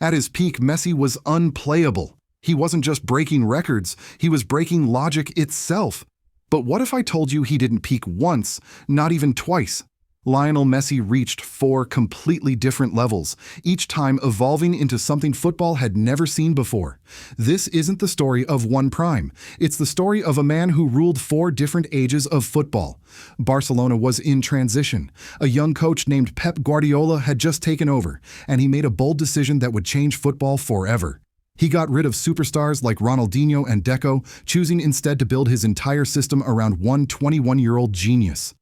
At his peak, Messi was unplayable. He wasn't just breaking records, he was breaking logic itself. But what if I told you he didn't peak once, not even twice? Lionel Messi reached 4 completely different levels, each time evolving into something football had never seen before. This isn't the story of one prime. It's the story of a man who ruled 4 different ages of football. Barcelona was in transition. A young coach named Pep Guardiola had just taken over, and he made a bold decision that would change football forever. He got rid of superstars like Ronaldinho and Deco, choosing instead to build his entire system around one 21-year-old genius.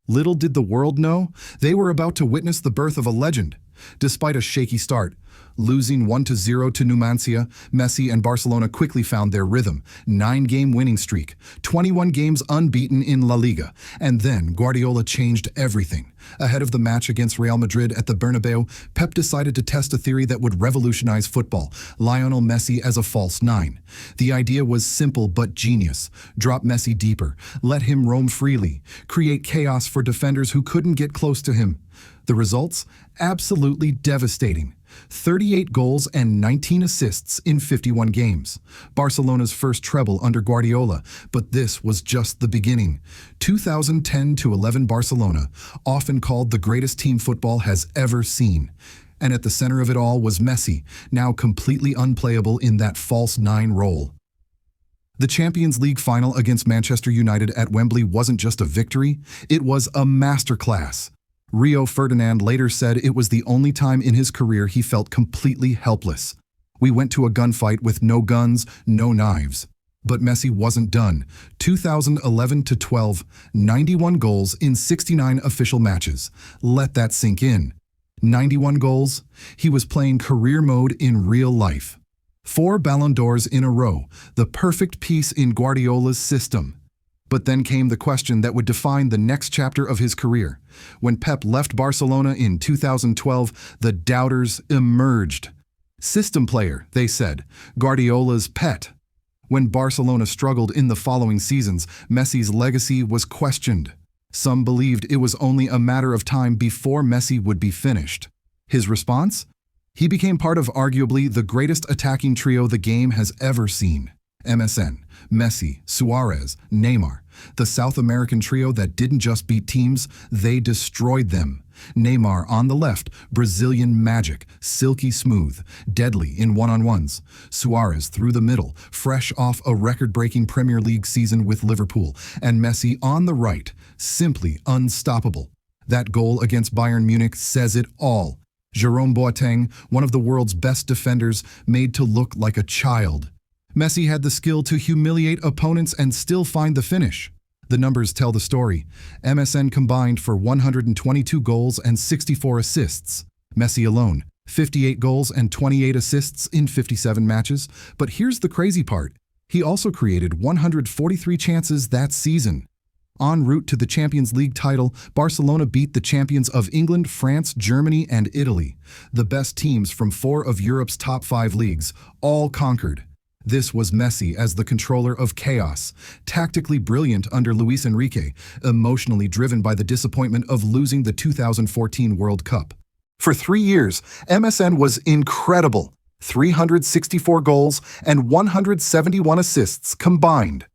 Little did the world know, they were about to witness the birth of a legend. Despite a shaky start, losing 1-0 to Numancia, Messi and Barcelona quickly found their rhythm. 9-game winning streak, 21 games unbeaten in La Liga, and then Guardiola changed everything. Ahead of the match against Real Madrid at the Bernabeu, Pep decided to test a theory that would revolutionize football: Lionel Messi as a false 9. The idea was simple but genius. Drop Messi deeper, let him roam freely, create chaos for defenders who couldn't get close to him. The results? Absolutely devastating. 38 goals and 19 assists in 51 games. Barcelona's first treble under Guardiola, but this was just the beginning. 2010-11 Barcelona, often called the greatest team football has ever seen. And at the center of it all was Messi, now completely unplayable in that false 9 role. The Champions League final against Manchester United at Wembley wasn't just a victory, it was a masterclass. Rio Ferdinand later said it was the only time in his career he felt completely helpless. We went to a gunfight with no guns, no knives. But Messi wasn't done. 2011-12, 91 goals in 69 official matches. Let that sink in. 91 goals? He was playing career mode in real life. 4 Ballon d'Ors in a row, the perfect piece in Guardiola's system. But then came the question that would define the next chapter of his career. When Pep left Barcelona in 2012, the doubters emerged. System player, they said, Guardiola's pet. When Barcelona struggled in the following seasons, Messi's legacy was questioned. Some believed it was only a matter of time before Messi would be finished. His response? He became part of arguably the greatest attacking trio the game has ever seen. MSN, Messi, Suarez, Neymar, the South American trio that didn't just beat teams, they destroyed them. Neymar on the left, Brazilian magic, silky smooth, deadly in one-on-ones. Suarez through the middle, fresh off a record-breaking Premier League season with Liverpool. And Messi on the right, simply unstoppable. That goal against Bayern Munich says it all. Jerome Boateng, one of the world's best defenders, made to look like a child. Messi had the skill to humiliate opponents and still find the finish. The numbers tell the story. MSN combined for 122 goals and 64 assists. Messi alone, 58 goals and 28 assists in 57 matches. But here's the crazy part. He also created 143 chances that season. En route to the Champions League title, Barcelona beat the champions of England, France, Germany, and Italy. The best teams from 4 of Europe's top 5 leagues, all conquered. This was Messi as the controller of chaos, tactically brilliant under Luis Enrique, emotionally driven by the disappointment of losing the 2014 World Cup. For 3 years, MSN was incredible. 364 goals and 171 assists combined.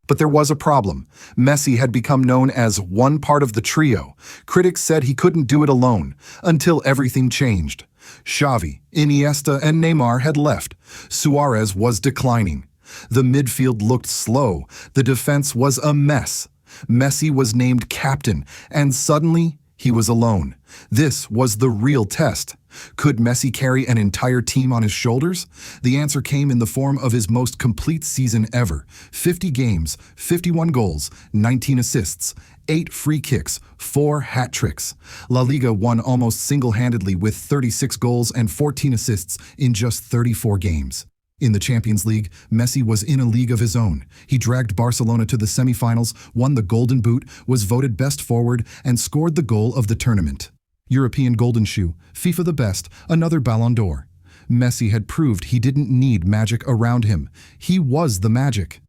But there was a problem. Messi had become known as one part of the trio. Critics said he couldn't do it alone, until everything changed. Xavi, Iniesta, and Neymar had left. Suarez was declining. The midfield looked slow. The defense was a mess. Messi was named captain, and suddenly he was alone. This was the real test. Could Messi carry an entire team on his shoulders? The answer came in the form of his most complete season ever. 50 games, 51 goals, 19 assists, 8 free kicks, 4 hat tricks. La Liga won almost single-handedly with 36 goals and 14 assists in just 34 games. In the Champions League, Messi was in a league of his own. He dragged Barcelona to the semifinals, won the Golden Boot, was voted best forward, and scored the goal of the tournament. European Golden Shoe, FIFA the best, another Ballon d'Or. Messi had proved he didn't need magic around him. He was the magic.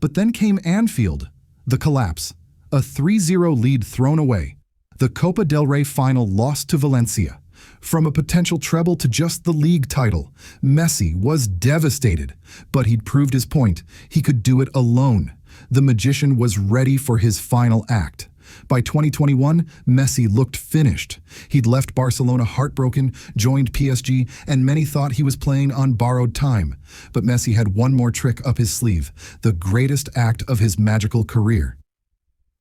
But then came Anfield, the collapse. A 3-0 lead thrown away. The Copa del Rey final lost to Valencia. From a potential treble to just the league title, Messi was devastated. But he'd proved his point. He could do it alone. The magician was ready for his final act. By 2021, Messi looked finished. He'd left Barcelona heartbroken, joined PSG, and many thought he was playing on borrowed time. But Messi had one more trick up his sleeve, the greatest act of his magical career.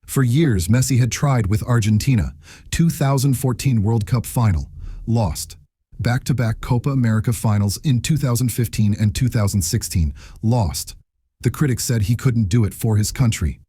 For years, Messi had tried with Argentina. 2014 World Cup final, lost. Back-to-back Copa America finals in 2015 and 2016, lost. The critics said he couldn't do it for his country.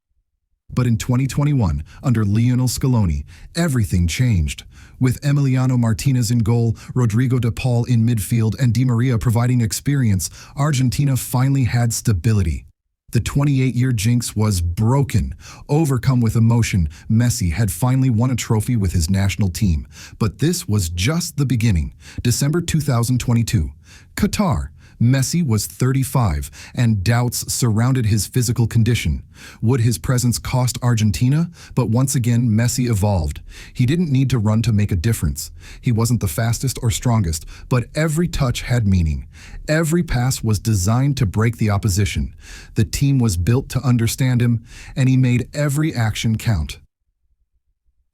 But in 2021, under Lionel Scaloni, everything changed. With Emiliano Martinez in goal, Rodrigo de Paul in midfield, and Di Maria providing experience, Argentina finally had stability. The 28-year jinx was broken. Overcome with emotion, Messi had finally won a trophy with his national team. But this was just the beginning. December 2022, Qatar. Messi was 35, and doubts surrounded his physical condition. Would his presence cost Argentina? But once again, Messi evolved. He didn't need to run to make a difference. He wasn't the fastest or strongest, but every touch had meaning. Every pass was designed to break the opposition. The team was built to understand him, and he made every action count.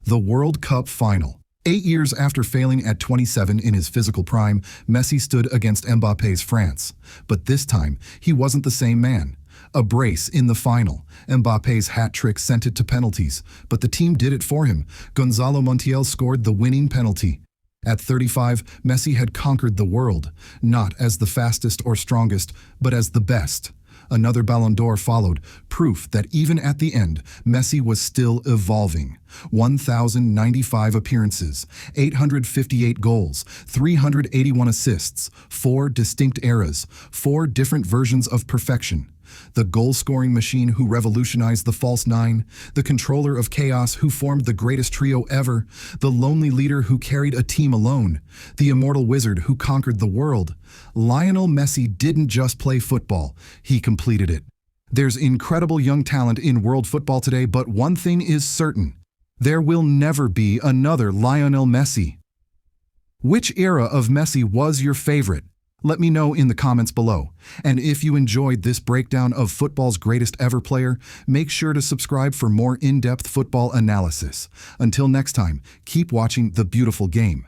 The World Cup final. 8 years after failing at 27 in his physical prime, Messi stood against Mbappe's France. But this time, he wasn't the same man. A brace in the final. Mbappe's hat trick sent it to penalties, but the team did it for him. Gonzalo Montiel scored the winning penalty. At 35, Messi had conquered the world, not as the fastest or strongest, but as the best. Another Ballon d'Or followed, proof that even at the end, Messi was still evolving. 1,095 appearances, 858 goals, 381 assists, 4 distinct eras, 4 different versions of perfection. The goal-scoring machine who revolutionized the false nine, the controller of chaos who formed the greatest trio ever, the lonely leader who carried a team alone, the immortal wizard who conquered the world. Lionel Messi didn't just play football, he completed it. There's incredible young talent in world football today, but one thing is certain. There will never be another Lionel Messi. Which era of Messi was your favorite? Let me know in the comments below. And if you enjoyed this breakdown of football's greatest ever player, make sure to subscribe for more in-depth football analysis. Until next time, keep watching the beautiful game.